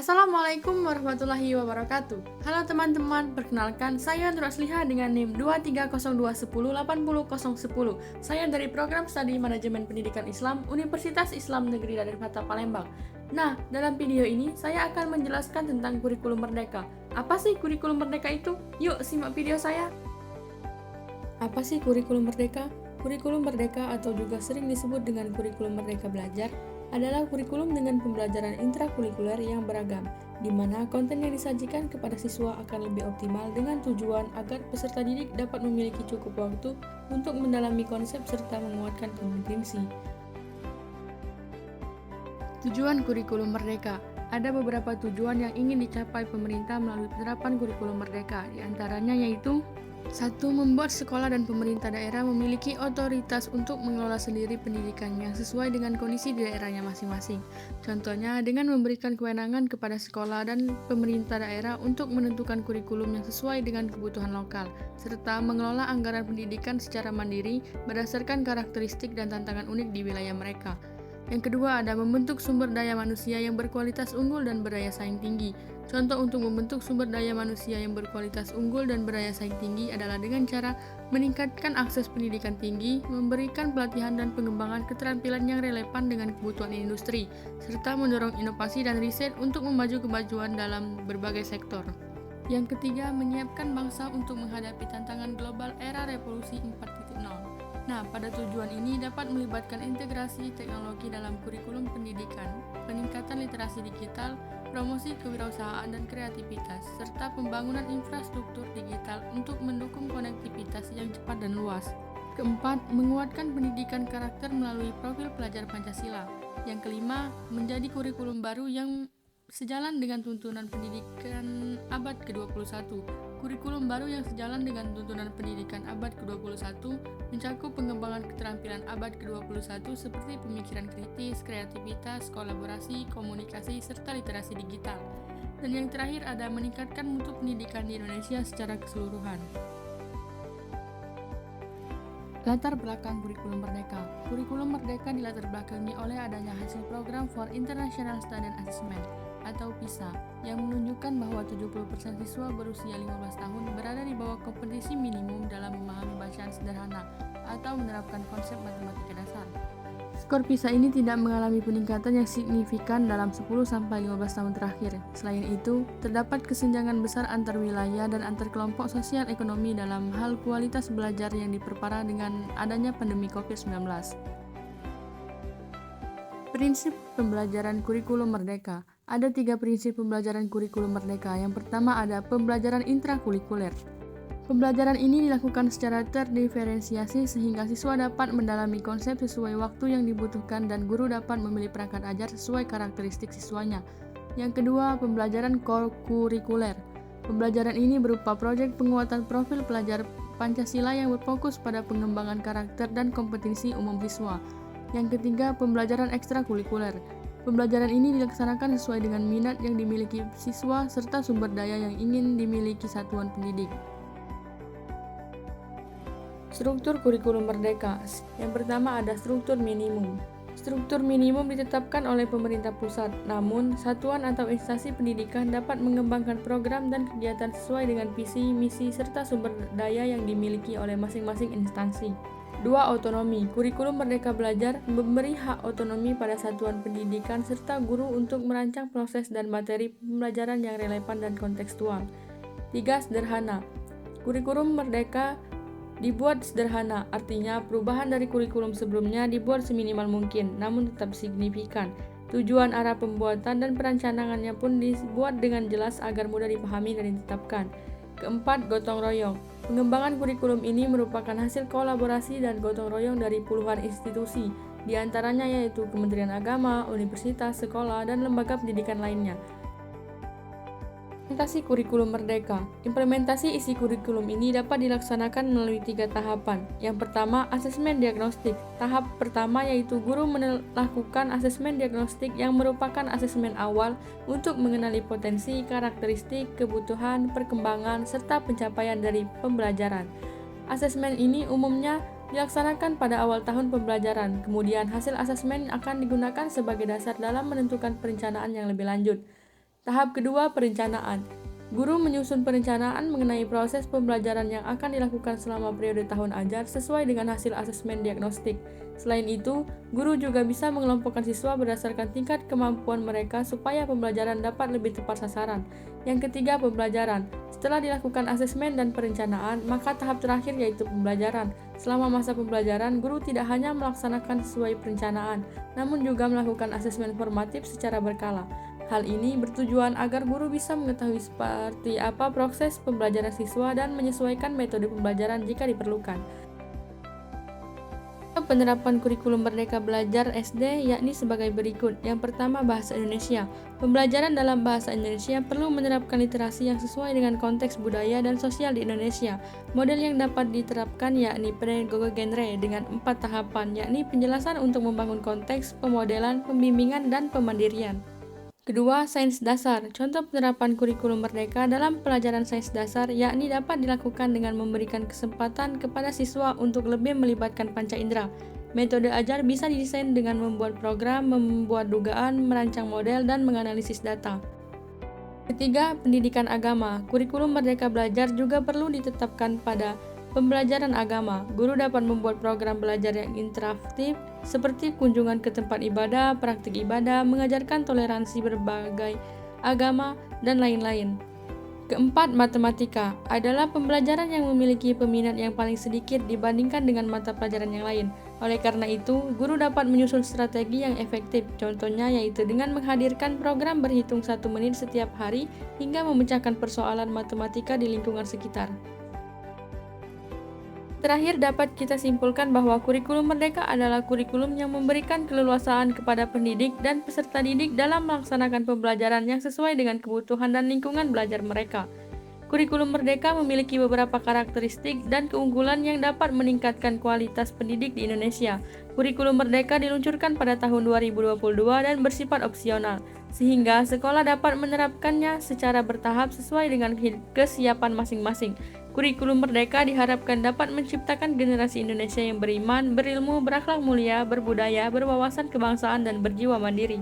Assalamualaikum warahmatullahi wabarakatuh. Halo teman-teman, perkenalkan saya Nur Asliha dengan NIM 23021080010. Saya dari Program Studi Manajemen Pendidikan Islam Universitas Islam Negeri Raden Fatah Palembang. Nah, dalam video ini saya akan menjelaskan tentang kurikulum merdeka. Apa sih kurikulum merdeka itu? Yuk simak video saya. Apa sih kurikulum merdeka? Kurikulum merdeka atau juga sering disebut dengan kurikulum merdeka belajar adalah kurikulum dengan pembelajaran intrakurikuler yang beragam, di mana konten yang disajikan kepada siswa akan lebih optimal dengan tujuan agar peserta didik dapat memiliki cukup waktu untuk mendalami konsep serta menguatkan kompetensi. Tujuan kurikulum merdeka. Ada beberapa tujuan yang ingin dicapai pemerintah melalui penerapan kurikulum merdeka, di antaranya yaitu 1. Membuat sekolah dan pemerintah daerah memiliki otoritas untuk mengelola sendiri pendidikan yang sesuai dengan kondisi di daerahnya masing-masing. Contohnya dengan memberikan kewenangan kepada sekolah dan pemerintah daerah untuk menentukan kurikulum yang sesuai dengan kebutuhan lokal, serta mengelola anggaran pendidikan secara mandiri berdasarkan karakteristik dan tantangan unik di wilayah mereka. Yang kedua, ada membentuk sumber daya manusia yang berkualitas unggul dan berdaya saing tinggi. Contoh untuk membentuk sumber daya manusia yang berkualitas unggul dan berdaya saing tinggi adalah dengan cara meningkatkan akses pendidikan tinggi, memberikan pelatihan dan pengembangan keterampilan yang relevan dengan kebutuhan industri, serta mendorong inovasi dan riset untuk kemajuan dalam berbagai sektor. Yang ketiga, menyiapkan bangsa untuk menghadapi tantangan global era revolusi 4.0. Nah, pada tujuan ini dapat melibatkan integrasi teknologi dalam kurikulum pendidikan, peningkatan literasi digital, promosi kewirausahaan dan kreativitas, serta pembangunan infrastruktur digital untuk mendukung konektivitas yang cepat dan luas. Keempat, menguatkan pendidikan karakter melalui profil pelajar Pancasila. Yang kelima, menjadi kurikulum baru yang sejalan dengan tuntunan pendidikan abad ke-21. Kurikulum baru yang sejalan dengan tuntunan pendidikan abad ke-21 mencakup pengembangan keterampilan abad ke-21 seperti pemikiran kritis, kreativitas, kolaborasi, komunikasi, serta literasi digital. Dan yang terakhir ada meningkatkan mutu pendidikan di Indonesia secara keseluruhan. Latar belakang kurikulum merdeka. Kurikulum merdeka dilatar belakangi oleh adanya hasil program for International Student Assessment atau PISA yang menunjukkan bahwa 70% siswa berusia 15 tahun berada di bawah kompetensi minimum dalam memahami bacaan sederhana atau menerapkan konsep matematika dasar. Skor PISA ini tidak mengalami peningkatan yang signifikan dalam 10-15 tahun terakhir. Selain itu, terdapat kesenjangan besar antar wilayah dan antar kelompok sosial ekonomi dalam hal kualitas belajar yang diperparah dengan adanya pandemi COVID-19. Prinsip pembelajaran kurikulum merdeka. Ada 3 prinsip pembelajaran kurikulum merdeka. Yang pertama ada pembelajaran intrakurikuler. Pembelajaran ini dilakukan secara terdiferensiasi sehingga siswa dapat mendalami konsep sesuai waktu yang dibutuhkan dan guru dapat memilih perangkat ajar sesuai karakteristik siswanya. Yang kedua, pembelajaran kurikuler. Pembelajaran ini berupa proyek penguatan profil pelajar Pancasila yang berfokus pada pengembangan karakter dan kompetensi umum siswa. Yang ketiga, pembelajaran ekstrakurikuler. Pembelajaran ini dilaksanakan sesuai dengan minat yang dimiliki siswa serta sumber daya yang ingin dimiliki satuan pendidik. Struktur kurikulum merdeka. Yang pertama ada struktur minimum. Struktur minimum ditetapkan oleh pemerintah pusat, namun satuan atau instansi pendidikan dapat mengembangkan program dan kegiatan sesuai dengan visi, misi, serta sumber daya yang dimiliki oleh masing-masing instansi. 2. Otonomi. Kurikulum merdeka belajar memberi hak otonomi pada satuan pendidikan serta guru untuk merancang proses dan materi pembelajaran yang relevan dan kontekstual. 3. Sederhana. Kurikulum merdeka dibuat sederhana, artinya perubahan dari kurikulum sebelumnya dibuat seminimal mungkin, namun tetap signifikan. Tujuan arah pembuatan dan perencanangannya pun dibuat dengan jelas agar mudah dipahami dan ditetapkan. Keempat, gotong royong. Pengembangan kurikulum ini merupakan hasil kolaborasi dan gotong royong dari puluhan institusi, di antaranya yaitu Kementerian Agama, universitas, sekolah, dan lembaga pendidikan lainnya. Implementasi kurikulum merdeka. Implementasi isi kurikulum ini dapat dilaksanakan melalui 3 tahapan. Yang pertama, asesmen diagnostik. Tahap pertama yaitu guru melakukan asesmen diagnostik yang merupakan asesmen awal untuk mengenali potensi, karakteristik, kebutuhan, perkembangan, serta pencapaian dari pembelajaran. Asesmen ini umumnya dilaksanakan pada awal tahun pembelajaran. Kemudian hasil asesmen akan digunakan sebagai dasar dalam menentukan perencanaan yang lebih lanjut. Tahap kedua, perencanaan. Guru menyusun perencanaan mengenai proses pembelajaran yang akan dilakukan selama periode tahun ajar sesuai dengan hasil asesmen diagnostik. Selain itu, guru juga bisa mengelompokkan siswa berdasarkan tingkat kemampuan mereka supaya pembelajaran dapat lebih tepat sasaran. Yang ketiga, pembelajaran. Setelah dilakukan asesmen dan perencanaan, maka tahap terakhir yaitu pembelajaran. Selama masa pembelajaran, guru tidak hanya melaksanakan sesuai perencanaan, namun juga melakukan asesmen formatif secara berkala. Hal ini bertujuan agar guru bisa mengetahui seperti apa proses pembelajaran siswa dan menyesuaikan metode pembelajaran jika diperlukan. Penerapan kurikulum Merdeka Belajar SD yakni sebagai berikut. Yang pertama, bahasa Indonesia. Pembelajaran dalam bahasa Indonesia perlu menerapkan literasi yang sesuai dengan konteks budaya dan sosial di Indonesia. Model yang dapat diterapkan yakni pedagogi genre dengan 4 tahapan, yakni penjelasan untuk membangun konteks, pemodelan, pembimbingan, dan pemandirian. Kedua, sains dasar. Contoh penerapan kurikulum Merdeka dalam pelajaran sains dasar yakni dapat dilakukan dengan memberikan kesempatan kepada siswa untuk lebih melibatkan panca indera. Metode ajar bisa didesain dengan membuat program, membuat dugaan, merancang model, dan menganalisis data. Ketiga, pendidikan agama. Kurikulum Merdeka Belajar juga perlu ditetapkan pada pembelajaran agama. Guru dapat membuat program belajar yang interaktif seperti kunjungan ke tempat ibadah, praktik ibadah, mengajarkan toleransi berbagai agama, dan lain-lain. Keempat, matematika adalah pembelajaran yang memiliki peminat yang paling sedikit dibandingkan dengan mata pelajaran yang lain. Oleh karena itu, guru dapat menyusun strategi yang efektif. Contohnya yaitu dengan menghadirkan program berhitung 1 menit setiap hari hingga memecahkan persoalan matematika di lingkungan sekitar. Terakhir, dapat kita simpulkan bahwa kurikulum Merdeka adalah kurikulum yang memberikan keleluasaan kepada pendidik dan peserta didik dalam melaksanakan pembelajaran yang sesuai dengan kebutuhan dan lingkungan belajar mereka. Kurikulum Merdeka memiliki beberapa karakteristik dan keunggulan yang dapat meningkatkan kualitas pendidik di Indonesia. Kurikulum Merdeka diluncurkan pada tahun 2022 dan bersifat opsional, sehingga sekolah dapat menerapkannya secara bertahap sesuai dengan kesiapan masing-masing. Kurikulum Merdeka diharapkan dapat menciptakan generasi Indonesia yang beriman, berilmu, berakhlak mulia, berbudaya, berwawasan kebangsaan, dan berjiwa mandiri.